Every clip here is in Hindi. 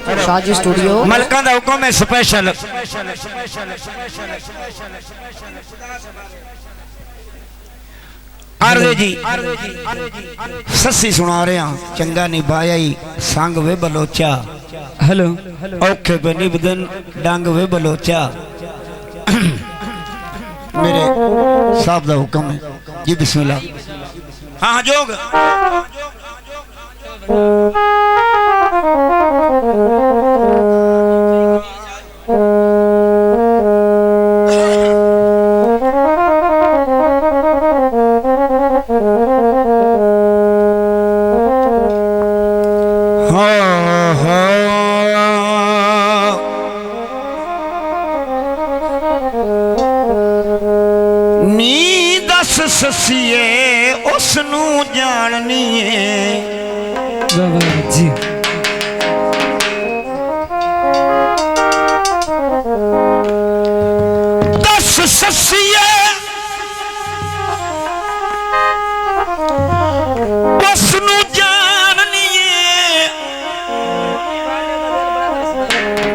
साजी स्टूडियो मलका दा हुक्म है स्पेशल। आरदे जी सस्सी सुना रहे हैं चंगा निभाया ही संग वे बलोचा। हेलो औखे पे निबदन डंग वे बलोचा। मेरे साहब दा हुक्म है जी बिस्मिल्लाह। हाँ जोग ससिए उसनू जाननी है जी। दस ससिए उसनू जाननी है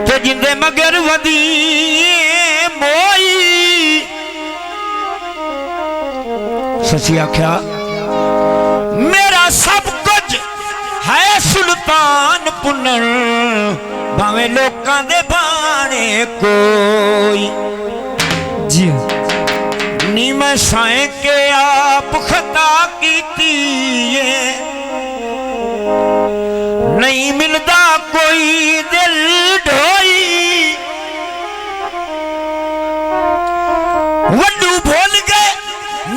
ते जिंदे मगर वदी मोई। सची आख्या मेरा सब कुछ है सुल्तान पुनर भावे लोकां दे बाणे कोई जी नी मैं साए के आप खता कीती नहीं मिलदा कोई दिल ढोई। वड्डू भूल गए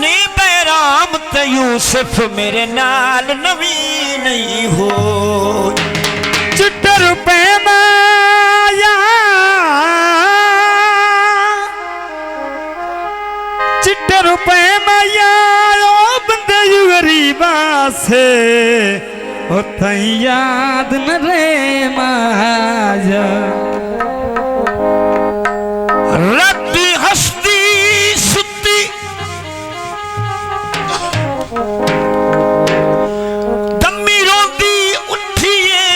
नी बैराम ते यूसुफ मेरे नाल नवी नहीं हो। चिट्टे रुपए माया चिट्टे रुपए माया ओ बंदे यू गरीबा से ओ तई याद न रे माया। रब्बी हस्ती सुती दम्मी रोंदी उठिए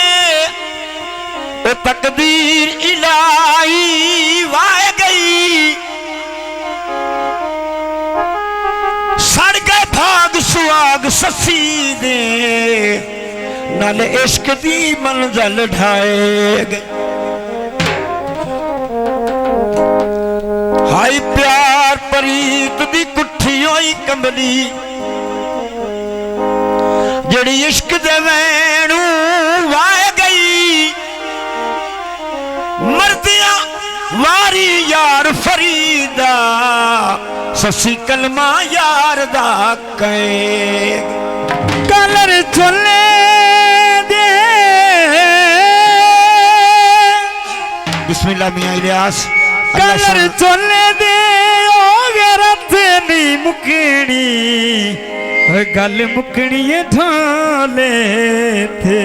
ओ तकदीर इलाही वाए गई। सड़ गए भाग सुहाग ससी दे नाल इश्क दी मंजिल ढाए गए। हाय प्यार परीत दी कुठी होई कंबली जड़ी इश्क दे वैणू वाए गई। मर्दिया वारी यार फरीदा ससी कलमा यार दा कहे कलर चले दे बिस्मिल्लाह मियां इलियास। कलर चले दे ओ गरत नहीं मुकनी गल मुकनी ढोले थे।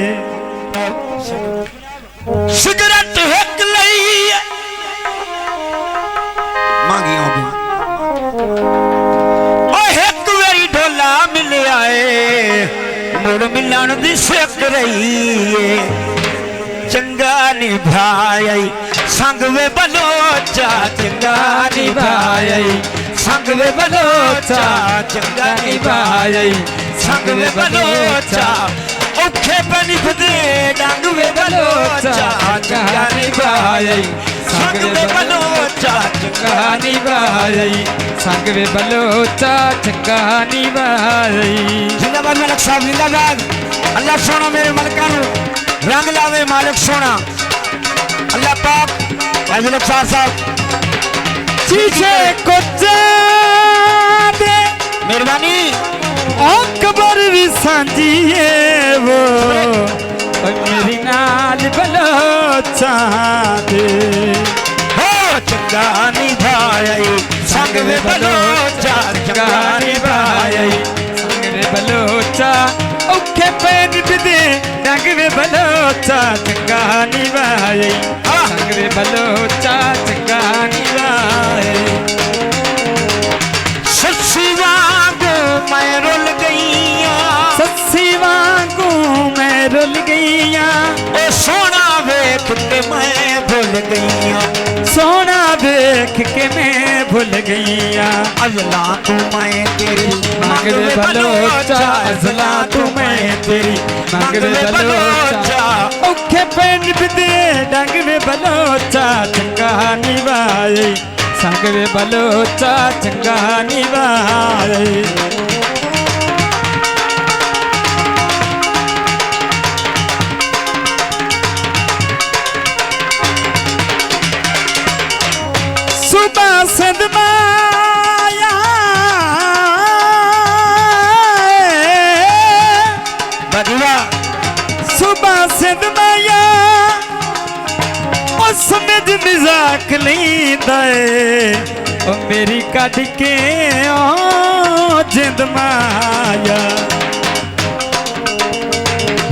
सिगरेट हिक लई मांगी होगी ओ हिक वेरी ढोला मिले आए मुड़ मिलन दी सिक रही चंगा निभाई संग वे बलोचा चंगा निभाई संग वे बलोचा चंगा निभाई संग वे बलोचा औखे बनिफ दे डंग वे बलोचा चंगा निभाई संग वे बलोचा चंगा निभाई संग वे बलोचा चंगा निभाई। जिंदाबाद मलिक साहब जिंदाबाद। अल्लाह सोना मेरे मलका नू रंग लावे मालिक सोना अल्लाह पाक। साहब शीशे कुछ दे मेहरबानी अकबर भी सांझी है वो मेरी नाल बलोचा दे हो चंगा निभाई संग वे बलोचा चंगा निभाई संग वे बलोचा औखे पैन दे डंग वे बलोचा चंगा निभाई संग वे बलोचा चंगा निभाई। सस्सी वांगू मैं रुल गई सस्सी वांगू मैं रुल गई ओ सोना वेख भूल गईया अजला तू मैं तेरी मंगवे बलोचा अजला तू मैं तेरी मंगवे बलोचा औखे पेन बिदे डंगवे बलोचा चंगा निभाए संगवे बलोचा चंगा निभाए सुबह सदमाया बदला सुबह सदमाया और समझ मजाक नहीं दे ओ मेरी कट के ओ जिंद माया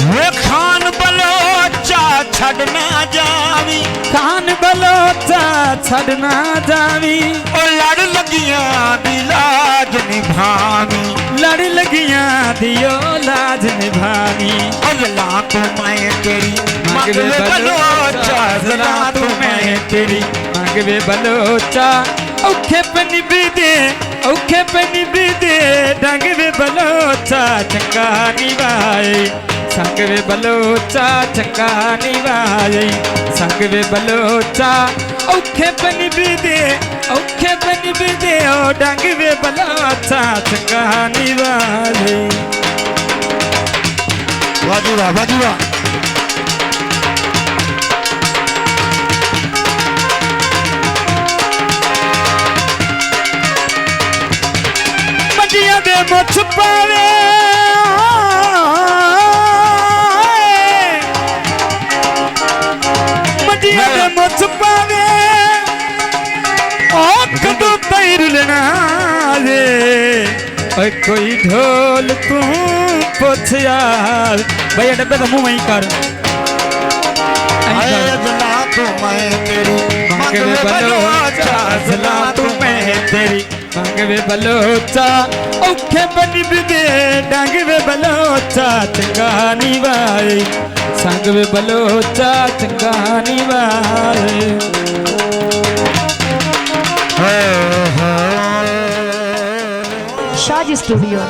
वे खान बलोचा छड़ना जावी खान बलोचा छड़ना जावी ओ लड़ लगियां दी लाज निभावी लड़ लगियां दियो लाज निभावी अजला तू मैं तेरी मंगवे बलोचा अजला तू मैं तेरी मंगवे बलोचा औखे पनी बिदे औखे पनी बिदे डंगवे बलोचा चंगा निभाए संगवे बलोचा चंगा निभाए संगवे बलोचा औखे पनी बिदे ओ डंगवे बलोचा चंगा निभाए वाजुवा वाजुवा मंडिया दे मुछ पावे मंडिया दे मुछ पावे ओ कदों पैर लेना दे ओए कोई ढोल तू पुछ यार भैया डब्बे का मुंह वहीं कर अजला तू मैं तेरी मंगवे बलोचा अजला तू मैं तेरी मंगवे बलोचा औखे बनी बिदे डंगवे बलोचा चंगा निभाए संगवे बलोचा चंगा निभाए Shaj Studio.